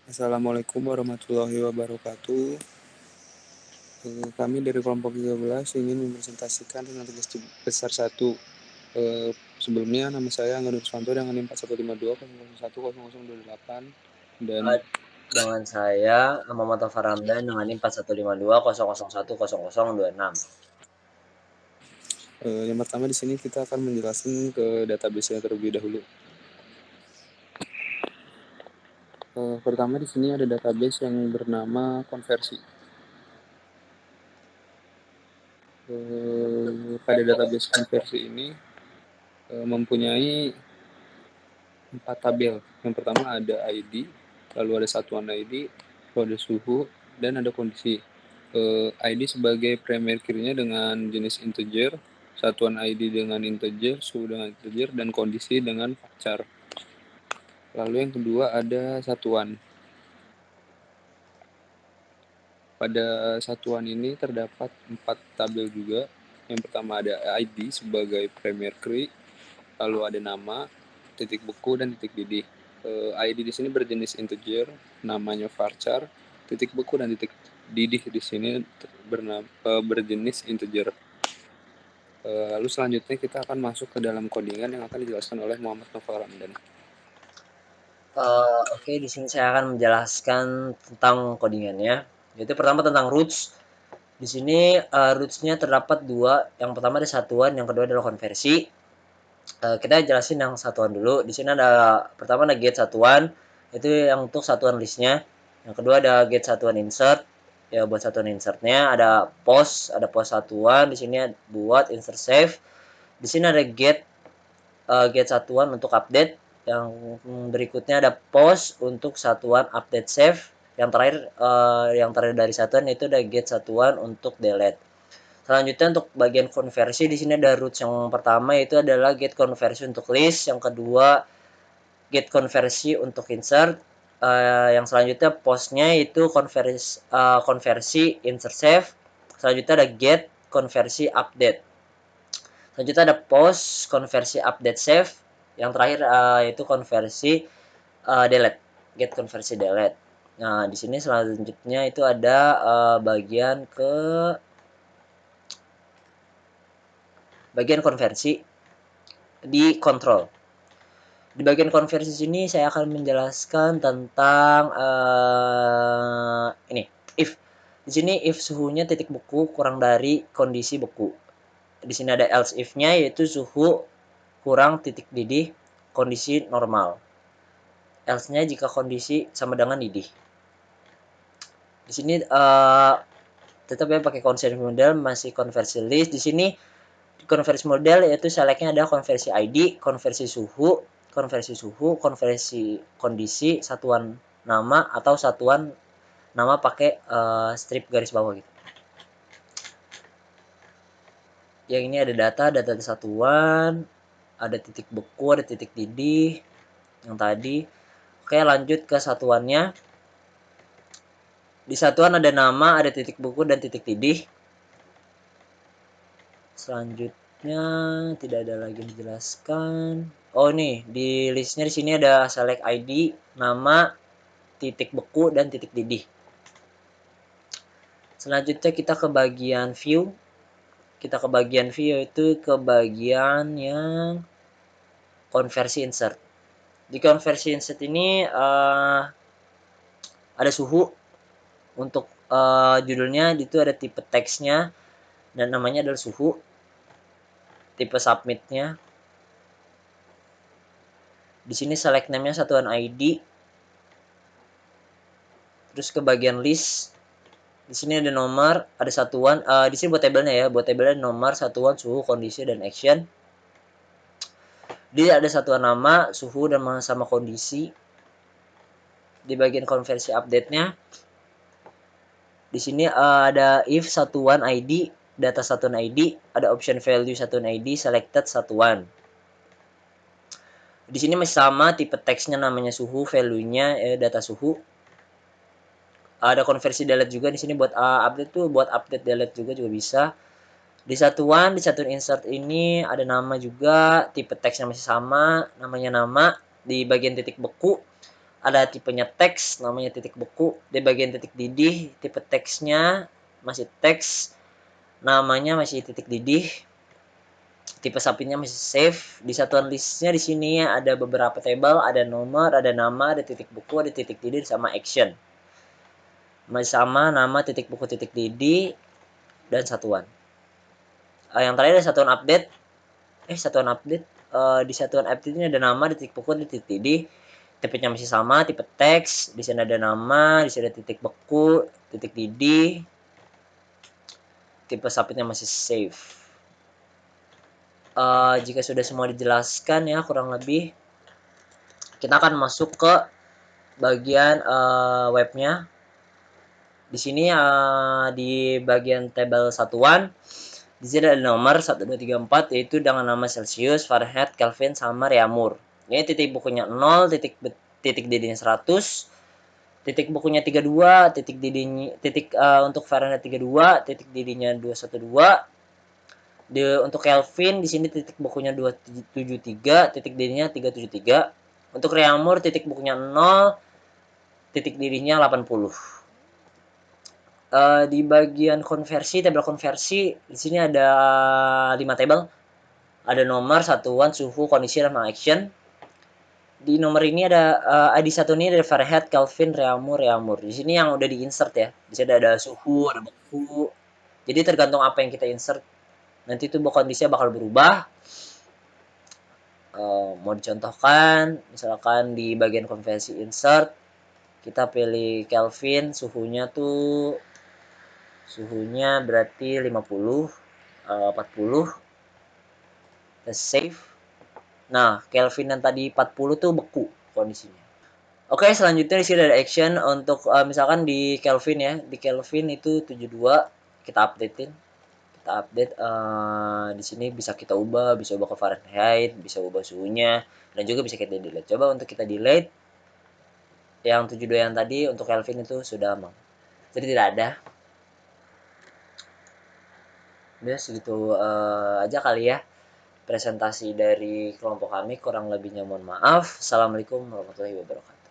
Assalamualaikum warahmatullahi wabarakatuh. Kami dari kelompok 13 ingin mempresentasikan tentang tugas besar satu. Sebelumnya nama saya Angga Nursanto dengan NIM 41520010010028 dan Dengan saya Muhammad Taufiq Ramdan dengan NIM 41520010010026. yang pertama di sini kita akan menjelaskan ke database-nya terlebih dahulu. Pertama di sini ada database yang bernama konversi. Pada database konversi ini mempunyai 4 tabel. Yang pertama ada ID, lalu ada satuan ID, kode suhu, dan ada kondisi. ID sebagai primary key-nya dengan jenis integer, satuan ID dengan integer, suhu dengan integer, dan kondisi dengan varchar. Lalu yang kedua ada satuan. Pada satuan ini terdapat 4 tabel juga. Yang pertama ada ID sebagai primary key, lalu ada nama, titik beku, dan titik didih. ID di sini berjenis integer, namanya varchar, titik beku dan titik didih di sini berjenis integer. Lalu selanjutnya kita akan masuk ke dalam codingan yang akan dijelaskan oleh Muhammad Novel Ramdan. Oke, di sini saya akan menjelaskan tentang codingannya. Yaitu pertama tentang roots. Di sini roots-nya terdapat dua. Yang pertama ada satuan, yang kedua adalah konversi. Kita jelasin yang satuan dulu. Di sini ada pertama ada get satuan, itu yang untuk satuan listnya. Yang kedua ada get satuan insert. Ya buat satuan insertnya ada post satuan. Di sini buat insert save. Di sini ada get satuan untuk update. Yang berikutnya ada post untuk satuan update save. Yang terakhir dari satuan itu ada get satuan untuk delete. Selanjutnya untuk bagian konversi di sini ada roots yang pertama itu adalah get konversi untuk list, yang kedua get konversi untuk insert, yang selanjutnya postnya itu konversi insert save. Selanjutnya ada get konversi update. Selanjutnya ada post konversi update save. Yang terakhir itu konversi delete, get konversi delete. Nah, di sini selanjutnya itu ada bagian konversi di kontrol. Di bagian konversi sini saya akan menjelaskan tentang ini if. Di sini if suhunya titik beku kurang dari kondisi beku. Di sini ada else if-nya yaitu suhu kurang titik didih kondisi normal. Else-nya jika kondisi sama dengan didih. Di sini tetap ya pakai konversi model masih konversi list. Di sini konversi model yaitu selectnya ada konversi ID, konversi suhu, konversi kondisi, satuan nama atau satuan nama pakai strip garis bawah gitu. Yang ini ada data satuan, ada titik beku, ada titik didih yang tadi. Oke, lanjut ke satuannya. Di satuan ada nama, ada titik beku dan titik didih. Selanjutnya tidak ada lagi yang dijelaskan. Oh nih, di listnya di sini ada select ID, nama, titik beku dan titik didih. Selanjutnya kita ke bagian view. Kita ke bagian view itu ke bagian yang konversi insert. Di konversi insert ini ada suhu. Untuk judulnya itu ada tipe teksnya dan namanya adalah suhu. Tipe submitnya. Di sini select name-nya satuan ID. Terus ke bagian list. Di sini ada nomor, ada satuan. Di sini buat tabelnya ya, buat tabelnya nomor, satuan, suhu, kondisi, dan action. Dia ada satuan nama, suhu, dan sama kondisi. Di bagian konversi update-nya, di sini ada if satuan ID, data satuan ID, ada option value satuan ID, selected satuan. Di sini masih sama, tipe teksnya namanya suhu, value-nya data suhu. Ada konversi delete juga di sini buat update tuh, buat update delete juga bisa. Di satuan insert ini ada nama juga, tipe teksnya masih sama, namanya nama. Di bagian titik beku ada tipenya teks, namanya titik beku. Di bagian titik didih, tipe teksnya masih teks, namanya masih titik didih. Tipe sampingnya masih save. Di satuan listnya di sini ada beberapa table, ada nomor, ada nama, ada titik buku, ada titik didih, sama action. Masih sama nama, titik buku, titik didih, dan satuan. Yang terakhir ada satuan update. Satuan update. Di satuan update ini ada nama, di titik buku, di titik didih. Tipenya masih sama, tipe teks. Di sini ada nama, di sini ada titik beku, titik didih. Tipe submitnya masih save. Jika sudah semua dijelaskan ya kurang lebih, kita akan masuk ke bagian webnya. Di sini di bagian tabel satuan, di sini ada nomor 1, 2, 3, 4, yaitu dengan nama Celsius, Fahrenheit, Kelvin, sama Reaumur. Ini titik bukunya 0, titik didihnya 100, titik bukunya 32, titik didihnya untuk Fahrenheit 32, titik didihnya 212. Untuk Kelvin di sini titik bukunya 273, titik didihnya 373. Untuk Reaumur titik bukunya 0, titik didihnya 80. Di bagian konversi, tabel konversi, di sini ada 5 tabel. Ada nomor, satuan, suhu, kondisi, dan action. Di nomor ini ada ID satu ini ada Fahrenheit, Kelvin, Reaumur. Di sini yang udah di-insert ya. Di sini ada suhu, ada beku. Jadi tergantung apa yang kita insert, nanti itu kondisinya bakal berubah. Mau dicontohkan, misalkan di bagian konversi insert, kita pilih Kelvin, suhunya berarti 50, 40, kita save. Nah, Kelvin yang tadi 40 tuh beku kondisinya. Oke, selanjutnya di sini ada action untuk misalkan di Kelvin ya. Di Kelvin itu 72, kita updatein. Kita update di sini bisa kita ubah, bisa ubah ke Fahrenheit, bisa ubah suhunya, dan juga bisa kita delete. Coba untuk kita delete yang 72 yang tadi, untuk Kelvin itu sudah aman. Jadi tidak ada. Udah segitu aja kali ya presentasi dari kelompok kami, kurang lebihnya mohon maaf. Assalamualaikum warahmatullahi wabarakatuh.